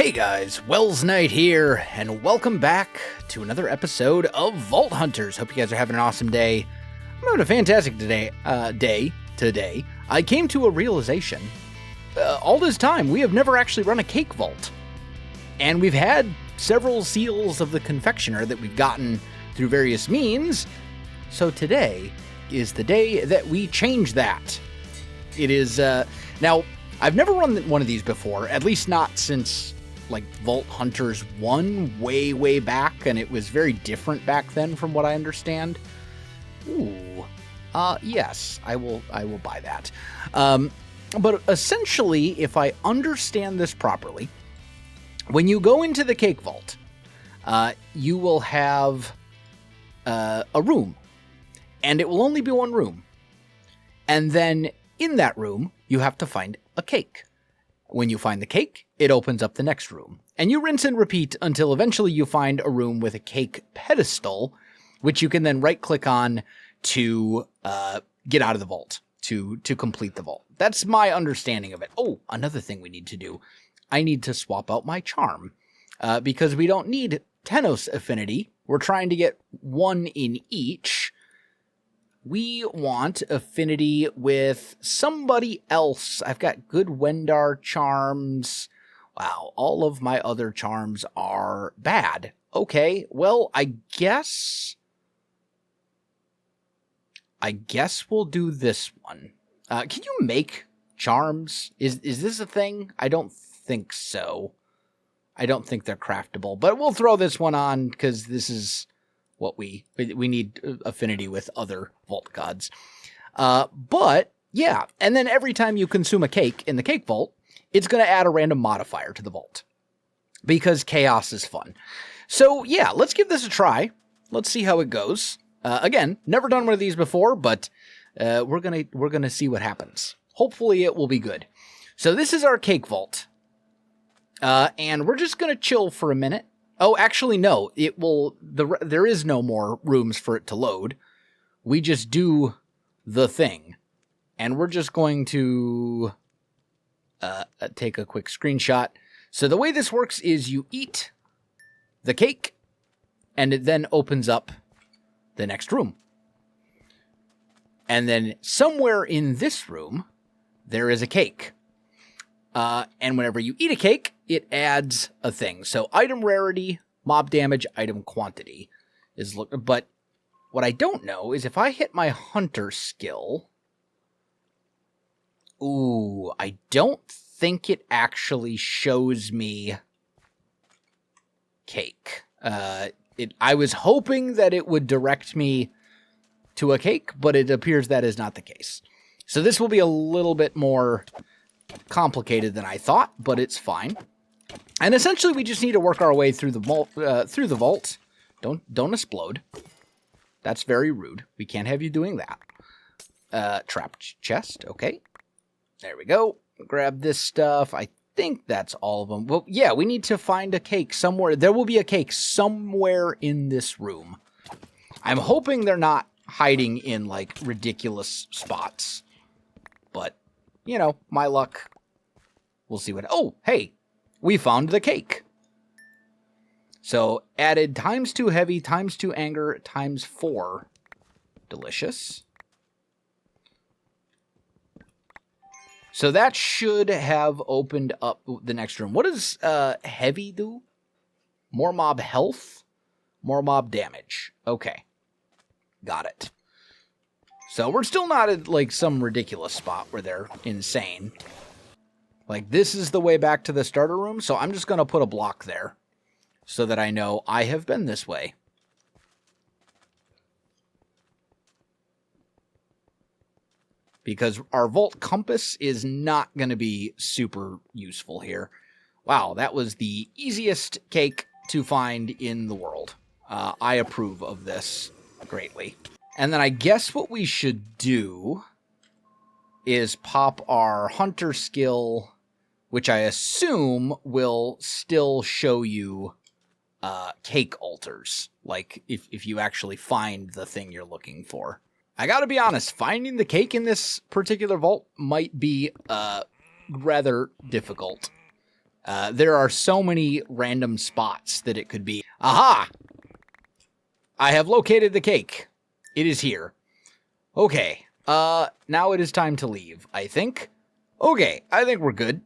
Hey guys, Welsknight here, and welcome back to another episode of Vault Hunters. Hope you guys are having an awesome day. I'm having a fantastic day today. I came to a realization. All this time, we have never actually run a cake vault. And we've had several seals of the confectioner that we've gotten through various means. So today is the day that we change that. It is, now, I've never run one of these before, at least not since like Vault Hunters 1 way back, and it was very different back then from what I understand. Ooh. Yes, I will buy that. But essentially, if I understand this properly, when you go into the cake vault, you will have a room, and it will only be one room. And then in that room, you have to find a cake. When you find the cake, it opens up the next room. And you rinse and repeat until eventually you find a room with a cake pedestal, which you can then right-click on to get out of the vault, to complete the vault. That's my understanding of it. Oh, another thing we need to do. I need to swap out my charm, because we don't need Tenos affinity. We're trying to get one in each. We want affinity with somebody else. I've got good Wendar charms. Wow, all of my other charms are bad. Okay, well, I guess we'll do this one. Can you make charms? Is this a thing? I don't think so. I don't think they're craftable, but we'll throw this one on because this is what we need affinity with other vault gods. But yeah, and then every time you consume a cake in the cake vault, it's going to add a random modifier to the vault because chaos is fun. So yeah, let's give this a try. Let's see how it goes. Again, never done one of these before, but we're gonna see what happens. Hopefully it will be good. So this is our cake vault. And we're just gonna chill for a minute. Oh, actually, no. It will. There is no more rooms for it to load. We just do the thing, and we're just going to take a quick screenshot. So the way this works is you eat the cake, and it then opens up the next room. And then somewhere in this room, there is a cake. And whenever you eat a cake, it adds a thing. So item rarity, mob damage, item quantity is but what I don't know is if I hit my hunter skill. Ooh, I don't think it actually shows me cake. I was hoping that it would direct me to a cake, but it appears that is not the case. So this will be a little bit more complicated than I thought, but it's fine. And essentially, we just need to work our way through the vault. Don't explode. That's very rude. We can't have you doing that. Trapped chest. Okay. There we go. Grab this stuff. I think that's all of them. Well, yeah, we need to find a cake somewhere. There will be a cake somewhere in this room. I'm hoping they're not hiding in, like, ridiculous spots. But, you know, my luck. We'll see what... Oh, hey! We found the cake. So, added ×2 heavy, ×2 anger, ×4. Delicious. So that should have opened up the next room. What does heavy do? More mob health, more mob damage. Okay. Got it. So we're still not at, like, some ridiculous spot where they're insane. Like, this is the way back to the starter room, so I'm just going to put a block there so that I know I have been this way. Because our vault compass is not going to be super useful here. Wow, that was the easiest cake to find in the world. I approve of this greatly. And then I guess what we should do is pop our hunter skill, which I assume will still show you cake altars, like if you actually find the thing you're looking for. I gotta be honest, finding the cake in this particular vault might be rather difficult. There are so many random spots that it could be. Aha! I have located the cake. It is here. Okay. Now it is time to leave, I think. Okay, I think we're good.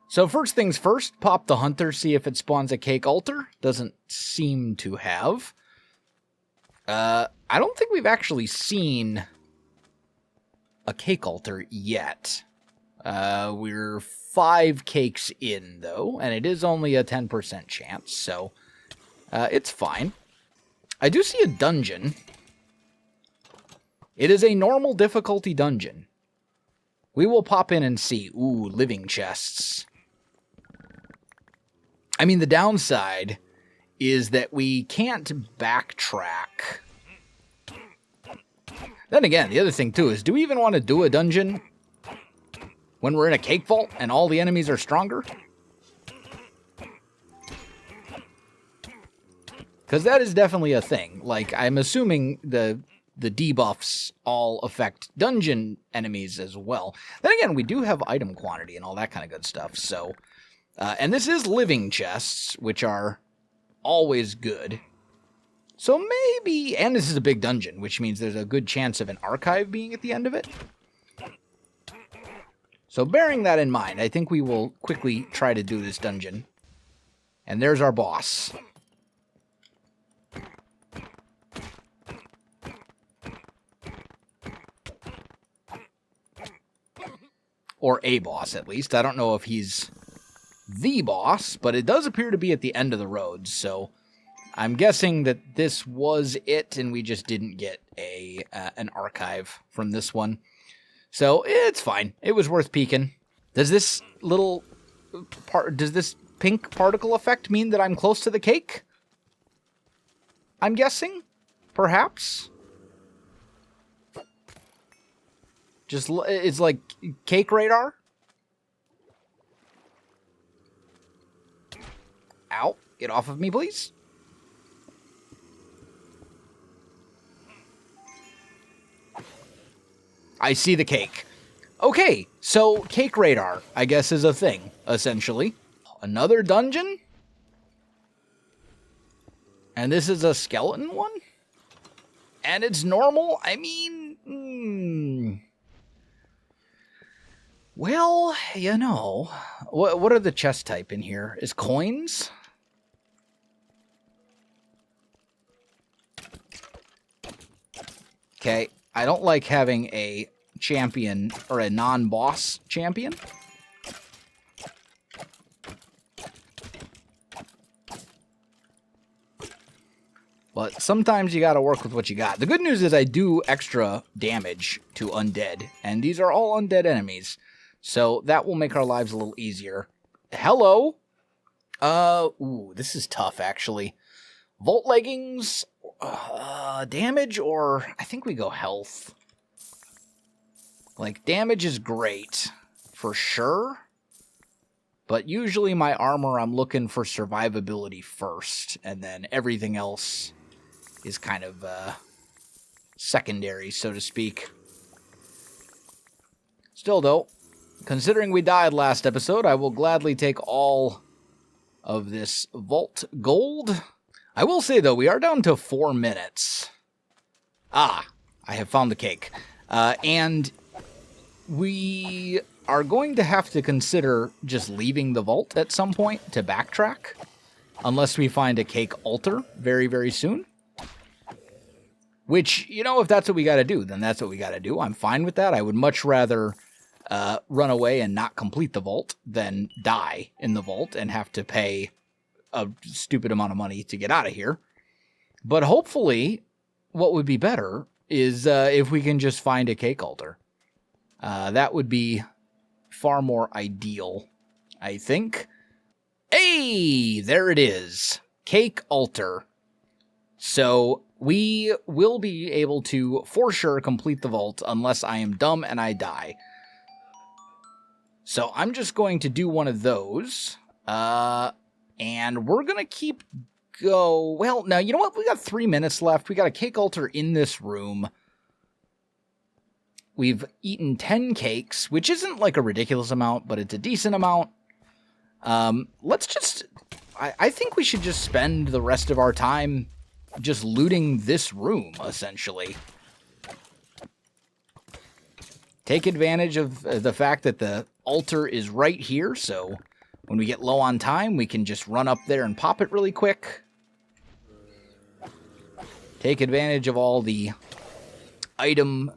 So first things first, pop the hunter, see if it spawns a cake altar. Doesn't seem to have. I don't think we've actually seen a cake altar yet. We're 5 cakes in, though, and it is only a 10% chance, so it's fine. I do see a dungeon. It is a normal difficulty dungeon. We will pop in and see. Ooh, living chests. I mean, the downside is that we can't backtrack. Then again, the other thing, too, is do we even want to do a dungeon when we're in a cake vault and all the enemies are stronger? Because that is definitely a thing. Like, I'm assuming the debuffs all affect dungeon enemies as well. Then again, we do have item quantity and all that kind of good stuff. So, and this is living chests, which are always good. So maybe, and this is a big dungeon, which means there's a good chance of an archive being at the end of it. So bearing that in mind, I think we will quickly try to do this dungeon. And there's our boss. Or a boss, at least. I don't know if he's the boss, but it does appear to be at the end of the road, so I'm guessing that this was it, and we just didn't get an archive from this one. So it's fine. It was worth peeking. Does this pink particle effect mean that I'm close to the cake? I'm guessing? Perhaps? Just, it's like cake radar? Ow. Get off of me, please. I see the cake. Okay, so cake radar, I guess, is a thing, essentially. Another dungeon? And this is a skeleton one? And it's normal? I mean... Well, you know, what are the chest type in here? Is coins? Okay, I don't like having a champion or a non-boss champion. But sometimes you gotta work with what you got. The good news is I do extra damage to undead, and these are all undead enemies. So that will make our lives a little easier. Hello? Ooh, this is tough, actually. Vault leggings, damage, or I think we go health. Like, damage is great, for sure. But usually my armor, I'm looking for survivability first, and then everything else is kind of, secondary, so to speak. Still, though, considering we died last episode, I will gladly take all of this vault gold. I will say, though, we are down to 4 minutes. Ah, I have found the cake. And we are going to have to consider just leaving the vault at some point to backtrack. Unless we find a cake altar very, very soon. Which, you know, if that's what we gotta do, then that's what we gotta do. I'm fine with that. I would much rather run away and not complete the vault than die in the vault and have to pay a stupid amount of money to get out of here. But hopefully, what would be better is if we can just find a cake altar. That would be far more ideal, I think. Hey, there it is. Cake altar. So we will be able to, for sure, complete the vault unless I am dumb and I die. So I'm just going to do one of those. And we're going to keep go. Well, now, you know what? We got 3 minutes left. We got a cake altar in this room. We've eaten 10 cakes, which isn't like a ridiculous amount, but it's a decent amount. Let's just... I think we should just spend the rest of our time just looting this room, essentially. Take advantage of the fact that the altar is right here, so when we get low on time, we can just run up there and pop it really quick. Take advantage of all the item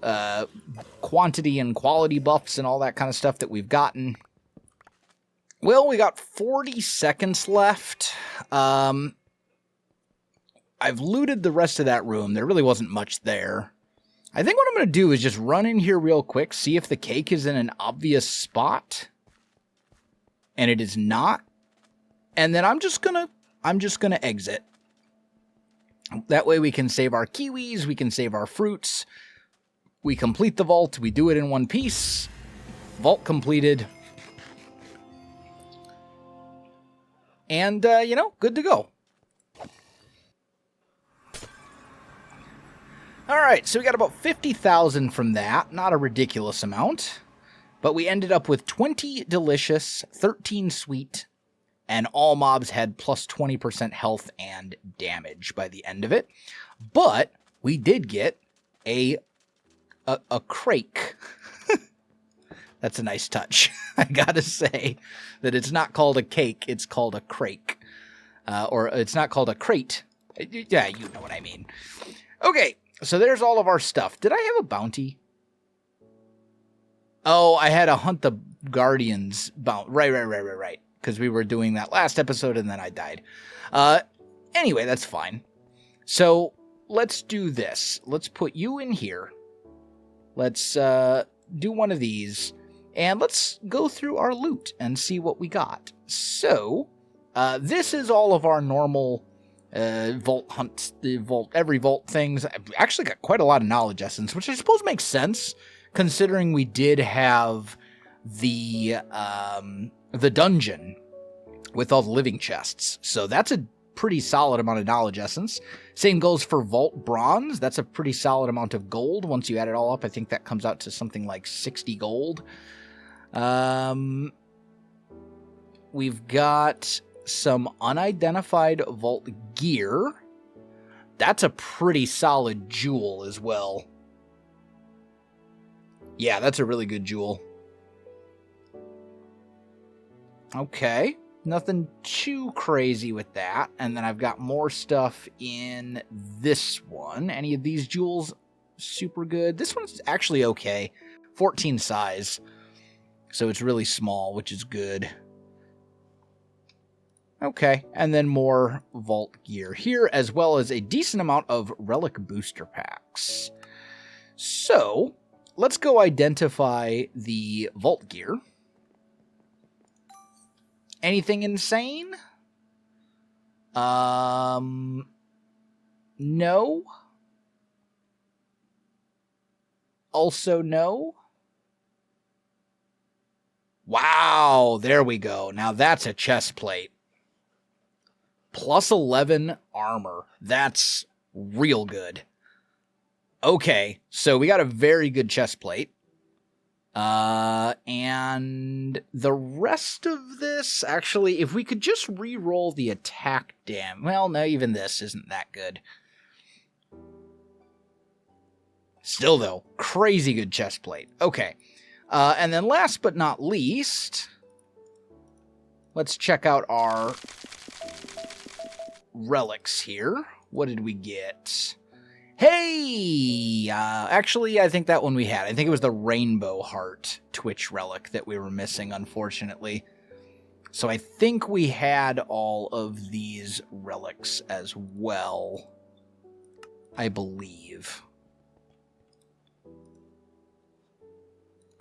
quantity and quality buffs and all that kind of stuff that we've gotten. Well, we got 40 seconds left. I've looted the rest of that room. There really wasn't much there. I think what I'm going to do is just run in here real quick, see if the cake is in an obvious spot. And it is not. And then I'm just going to exit. That way we can save our kiwis, we can save our fruits. We complete the vault, we do it in one piece. Vault completed. And, good to go. Alright, so we got about 50,000 from that. Not a ridiculous amount. But we ended up with 20 delicious, 13 sweet, and all mobs had plus 20% health and damage by the end of it. But we did get a crake. That's a nice touch. I gotta say that it's not called a cake, it's called a crake. Or it's not called a crate. Yeah, you know what I mean. Okay, so there's all of our stuff. Did I have a bounty? Oh, I had a Hunt the Guardians bounty. Right. Because we were doing that last episode and then I died. Anyway, that's fine. So let's do this. Let's put you in here. Let's do one of these. And let's go through our loot and see what we got. So, this is all of our normal vault hunts, every vault things. I've actually got quite a lot of knowledge essence, which I suppose makes sense, considering we did have the dungeon with all the living chests. So that's a pretty solid amount of knowledge essence. Same goes for vault bronze. That's a pretty solid amount of gold. Once you add it all up, I think that comes out to something like 60 gold. We've got some unidentified vault gear. That's a pretty solid jewel as well. Yeah, that's a really good jewel. Okay, nothing too crazy with that. And then I've got more stuff in this one. Any of these jewels super good? This one's actually okay. 14 size. So it's really small, which is good. Okay, and then more vault gear here, as well as a decent amount of relic booster packs. So, let's go identify the vault gear. Anything insane? No. Also no. Wow, there we go. Now that's a chest plate. Plus 11 armor. That's real good. Okay, so we got a very good chest plate. And the rest of this, actually, if we could just re-roll the attack damage. Well, no, even this isn't that good. Still, though, crazy good chest plate. Okay. And then last but not least, let's check out our relics here. What did we get? Hey! Actually, I think that one we had. I think it was the Rainbow Heart Twitch relic that we were missing, unfortunately. So I think we had all of these relics as well. I believe.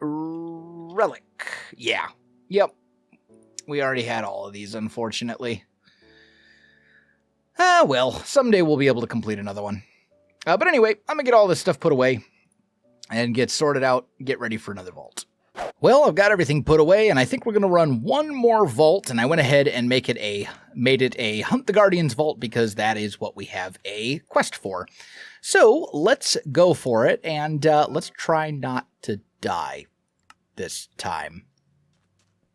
Relic. Yeah. Yep. We already had all of these, unfortunately. Well, someday we'll be able to complete another one. But anyway, I'm going to get all this stuff put away and get sorted out, get ready for another vault. Well, I've got everything put away, and I think we're going to run one more vault, and I went ahead and made it a Hunt the Guardians vault because that is what we have a quest for. So let's go for it, and let's try not to die this time.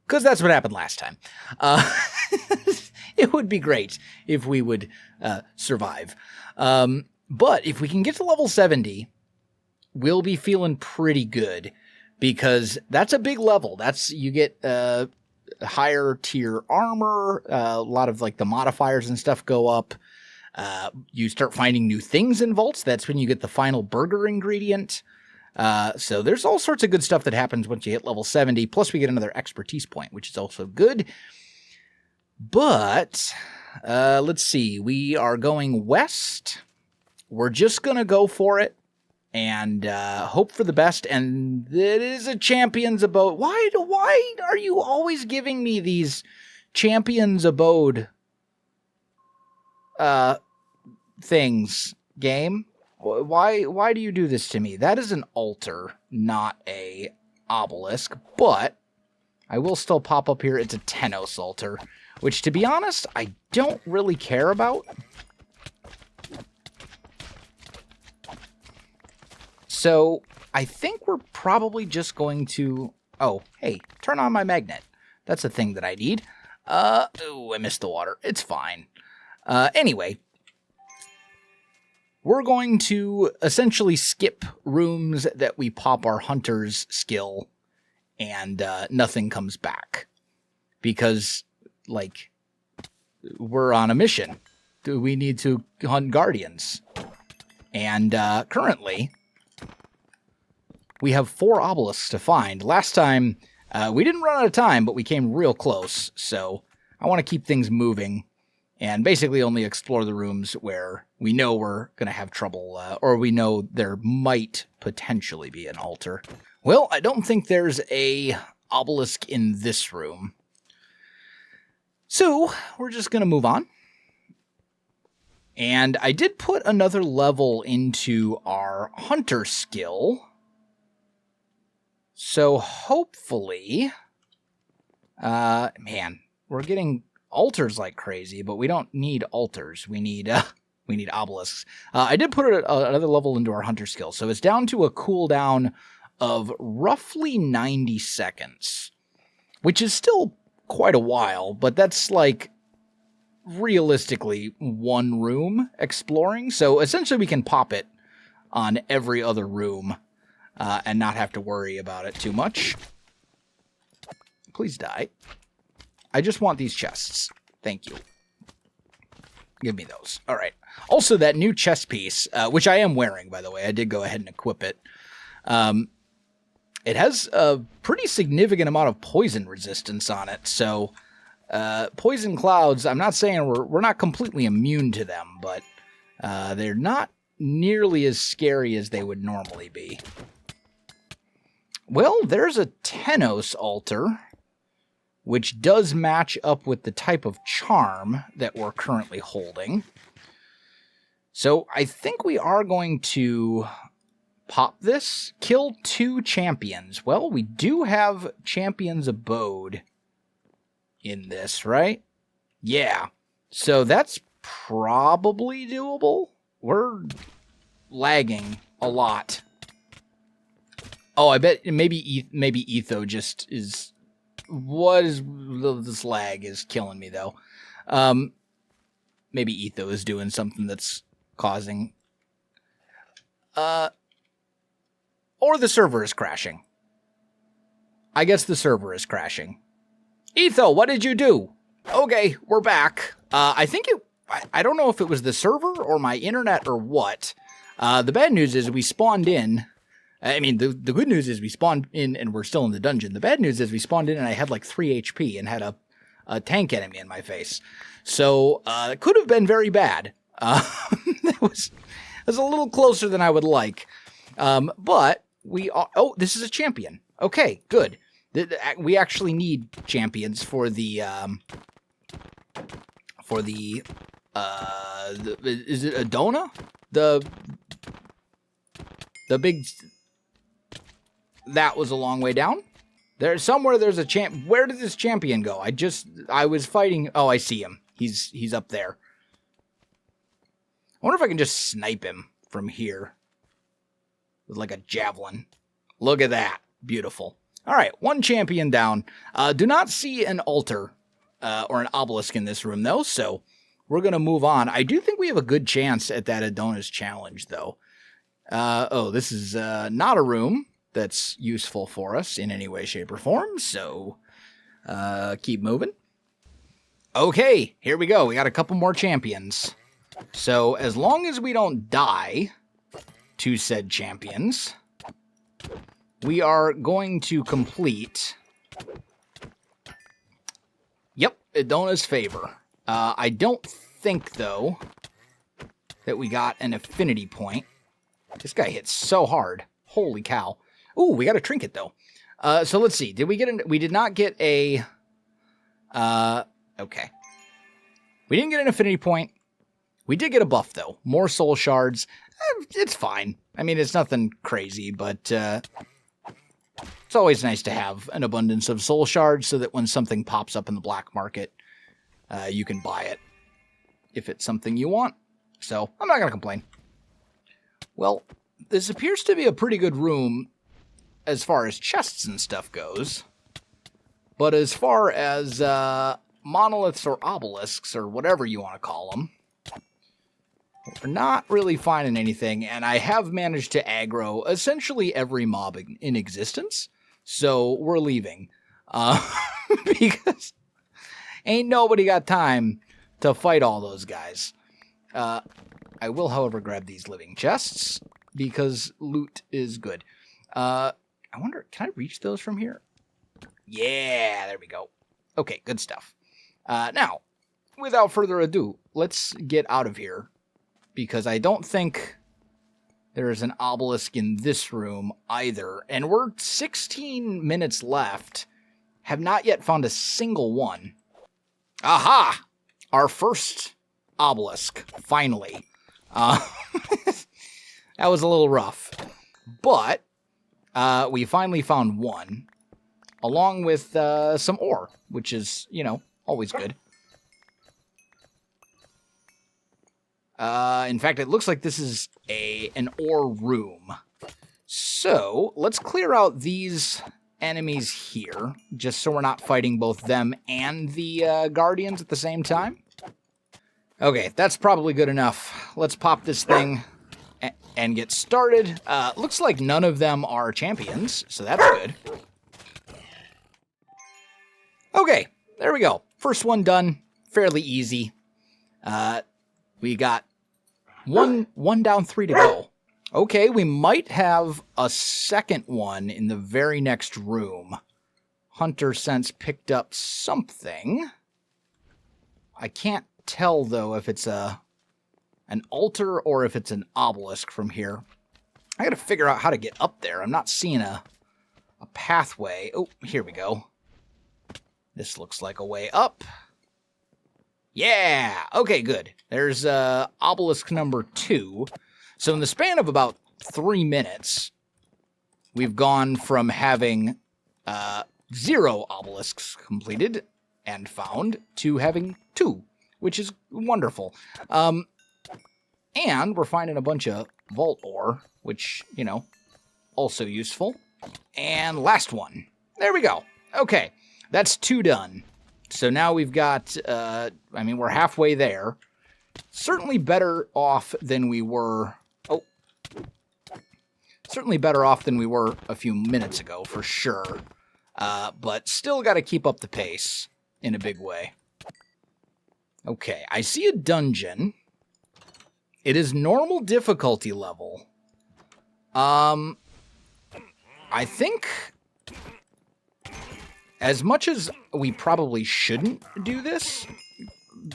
Because that's what happened last time. It would be great if we would survive. But if we can get to level 70, we'll be feeling pretty good. Because that's a big level. You get higher tier armor. A lot of like the modifiers and stuff go up. You start finding new things in vaults. That's when you get the final burger ingredient. So there's all sorts of good stuff that happens once you hit level 70. Plus we get another expertise point, which is also good. But let's see. We are going west. We're just going to go for it and hope for the best. And it is a Champion's Abode. Why are you always giving me these Champion's Abode things, game? Why do you do this to me? That is an altar, not a obelisk, but I will still pop up here. It's a Tenos altar, which, to be honest, I don't really care about. So I think we're probably just going to... Oh, hey, turn on my magnet. That's a thing that I need. Oh, I missed the water. It's fine. Anyway, we're going to essentially skip rooms that we pop our hunter's skill and nothing comes back. Because, like, we're on a mission. We need to hunt guardians. And currently, we have 4 obelisks to find. Last time, we didn't run out of time, but we came real close. So I want to keep things moving and basically only explore the rooms where we know we're going to have trouble, or we know there might potentially be an altar. Well, I don't think there's a obelisk in this room. So we're just going to move on. And I did put another level into our hunter skill. So hopefully, man, we're getting altars like crazy, but we don't need altars. We need obelisks. I did put another level into our hunter skill, so it's down to a cooldown of roughly 90 seconds, which is still quite a while, but that's like realistically 1 room exploring. So essentially we can pop it on every other room and not have to worry about it too much. Please die. I just want these chests. Thank you. Give me those. All right. Also, that new chest piece, which I am wearing, by the way. I did go ahead and equip it. It has a pretty significant amount of poison resistance on it. So, poison clouds, I'm not saying we're not completely immune to them, but they're not nearly as scary as they would normally be. Well, there's a Tenos altar, which does match up with the type of charm that we're currently holding. So I think we are going to pop this, kill 2 champions. Well, we do have Champion's Abode in this, right? Yeah. So that's probably doable. We're lagging a lot. Oh, I bet maybe Etho just is... This lag is killing me, though. Maybe Etho is doing something that's causing... Or the server is crashing. I guess the server is crashing. Etho, what did you do? Okay, we're back. I think I don't know if it was the server or my internet or what. The bad news is we spawned in... I mean, the good news is we spawned in and we're still in the dungeon. The bad news is we spawned in and I had like 3 HP and had a tank enemy in my face. So, it could have been very bad. It was a little closer than I would like. But we are... Oh, this is a champion. Okay, good. We actually need champions for the is it Adona? The big... That was a long way down. There's a champ. Where did this champion go? I was fighting. Oh, I see him. He's up there. I wonder if I can just snipe him from here with like a javelin. Look at that. Beautiful. All right, one champion down. Do not see an altar or an obelisk in this room, though, so we're going to move on. I do think we have a good chance at that Adonis challenge, though. This is not a room that's useful for us in any way, shape, or form, so keep moving. Okay, here we go. We got a couple more champions. So as long as we don't die to said champions, we are going to complete... Yep, Adona's favor. I don't think, though, that we got an affinity point. This guy hits so hard. Holy cow. Ooh, we got a trinket, though. So let's see. Did we get an... We did not get a... Okay. We didn't get an affinity point. We did get a buff, though. More soul shards. It's fine. I mean, it's nothing crazy, but it's always nice to have an abundance of soul shards so that when something pops up in the black market, you can buy it if it's something you want. So, I'm not going to complain. Well, this appears to be a pretty good room as far as chests and stuff goes. But as far as monoliths or obelisks, or whatever you want to call them, we're not really finding anything, and I have managed to aggro essentially every mob in existence, so we're leaving. Because ain't nobody got time to fight all those guys. I will, however, grab these living chests, because loot is good. I wonder, can I reach those from here? Yeah, there we go. Okay, good stuff. Now, without further ado, let's get out of here, because I don't think there is an obelisk in this room either. And we're 16 minutes left, have not yet found a single one. Aha! Our first obelisk, finally. That was a little rough. But we finally found one, along with some ore, which is, you know, always good. In fact, it looks like this is an ore room. So, let's clear out these enemies here, just so we're not fighting both them and the guardians at the same time. Okay, that's probably good enough. Let's pop this thing and get started. Looks like none of them are champions, so that's good. Okay, there we go. First one done. Fairly easy. We got one down, 3 to go. Okay, we might have a second one in the very next room. Hunter sense picked up something. I can't tell, though, if it's an altar or if it's an obelisk from here. I gotta figure out how to get up there. I'm not seeing a pathway. Oh, here we go. This looks like a way up. Yeah! Okay, good. There's obelisk number 2. So in the span of about 3 minutes, we've gone from having 0 obelisks completed and found to having 2, which is wonderful. And we're finding a bunch of vault ore, which, you know, also useful. And last one. There we go. Okay, that's 2 done. So now we've got, we're halfway there. Certainly better off than we were... Oh. Certainly better off than we were a few minutes ago, for sure. But still got to keep up the pace in a big way. Okay, I see a dungeon. It is normal difficulty level. I think... As much as we probably shouldn't do this,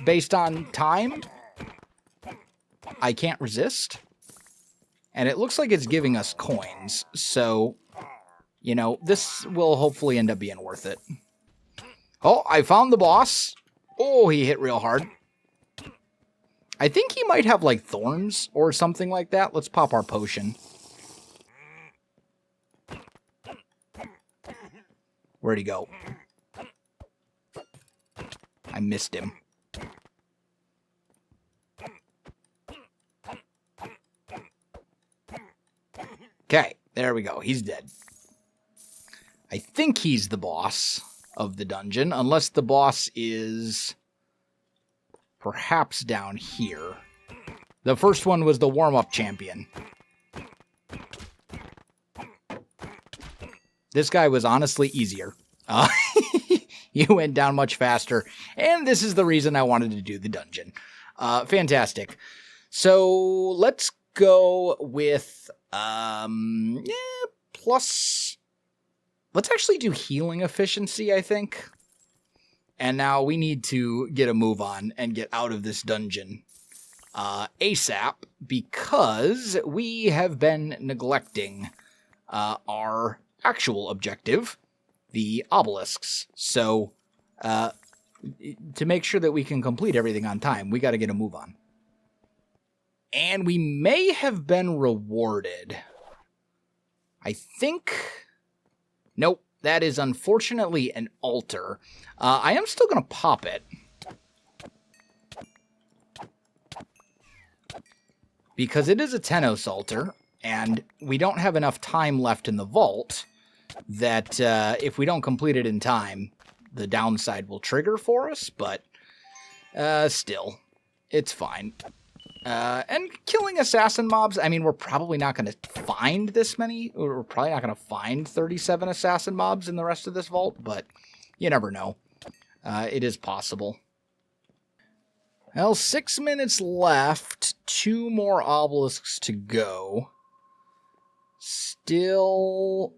based on time, I can't resist. And it looks like it's giving us coins, so, you know, this will hopefully end up being worth it. Oh, I found the boss. Oh, he hit real hard. I think he might have, like, thorns or something like that. Let's pop our potion. Where'd he go? I missed him. Okay, there we go. He's dead. I think he's the boss of the dungeon, unless the boss is perhaps down here. The first one was the warm-up champion. This guy was honestly easier. You went down much faster, and this is the reason I wanted to do the dungeon. Fantastic. So let's go with plus. Let's actually do healing efficiency, I think. And now we need to get a move on and get out of this dungeon ASAP, because we have been neglecting our actual objective, the obelisks. So to make sure that we can complete everything on time, we got to get a move on. And we may have been rewarded. I think... Nope, that is unfortunately an altar. I am still going to pop it. Because it is a Tenos altar, and we don't have enough time left in the vault that if we don't complete it in time, the downside will trigger for us, but still, it's fine. And killing assassin mobs, I mean, we're probably not going to find this many. We're probably not going to find 37 assassin mobs in the rest of this vault, but you never know. It is possible. Well, 6 minutes left. 2 more obelisks to go. Still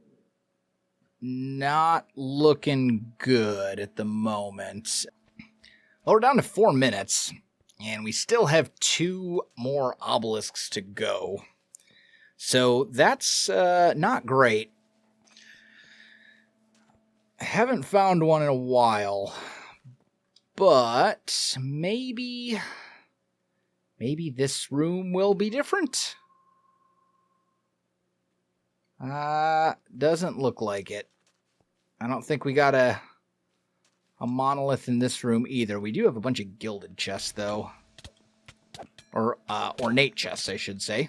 not looking good at the moment. Well, we're down to 4 minutes. And we still have 2 more obelisks to go. So that's not great. I haven't found one in a while. But maybe this room will be different. Doesn't look like it. I don't think we got a monolith in this room either. We do have a bunch of gilded chests, though. Or ornate chests, I should say.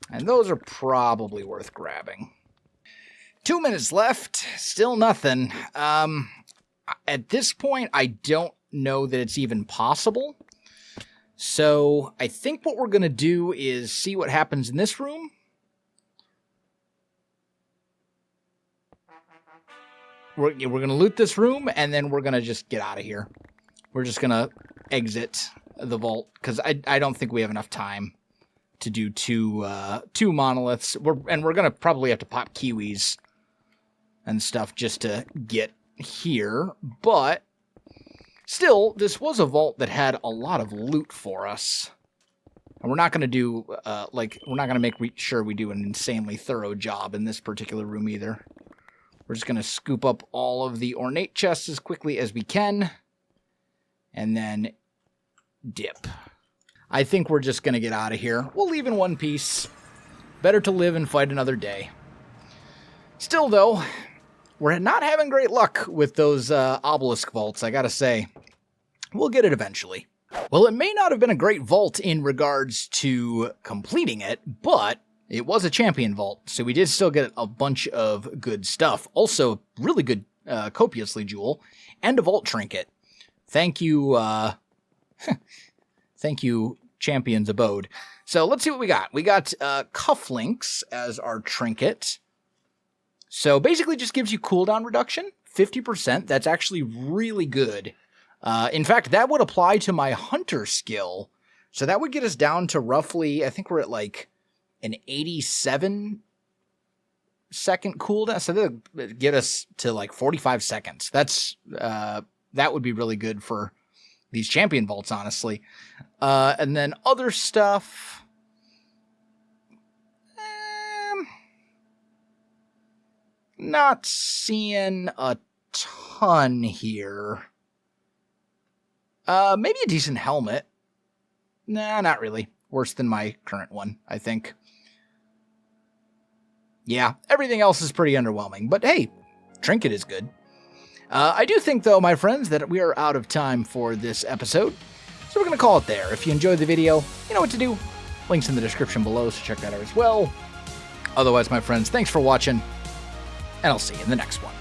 And those are probably worth grabbing. 2 minutes left. Still nothing. At this point, I don't know that it's even possible. So I think what we're going to do is see what happens in this room. We're going to loot this room, and then we're going to just get out of here. We're just going to exit the vault, because I don't think we have enough time to do two monoliths. We're going to probably have to pop kiwis and stuff just to get here. But still, this was a vault that had a lot of loot for us. And we're not going to do, we're not going to make sure we do an insanely thorough job in this particular room either. We're just going to scoop up all of the ornate chests as quickly as we can. And then dip. I think we're just going to get out of here. We'll leave in one piece. Better to live and fight another day. Still, though, we're not having great luck with those obelisk vaults, I gotta say. We'll get it eventually. Well, it may not have been a great vault in regards to completing it, but it was a champion vault, so we did still get a bunch of good stuff. Also, really good copiously jewel, and a vault trinket. Thank you, thank you, Champion's Abode. So let's see what we got. We got cufflinks as our trinket. So basically just gives you cooldown reduction, 50%. That's actually really good. In fact, that would apply to my hunter skill. So that would get us down to roughly, I think we're at like an 87 second cooldown. So that would get us to like 45 seconds. That's, that would be really good for these champion vaults, honestly. And then other stuff. Not seeing a ton here. Maybe a decent helmet. Nah, not really. Worse than my current one, I think. Yeah, everything else is pretty underwhelming. But hey, trinket is good. I do think, though, my friends, that we are out of time for this episode. So we're going to call it there. If you enjoyed the video, you know what to do. Links in the description below, so check that out as well. Otherwise, my friends, thanks for watching, and I'll see you in the next one.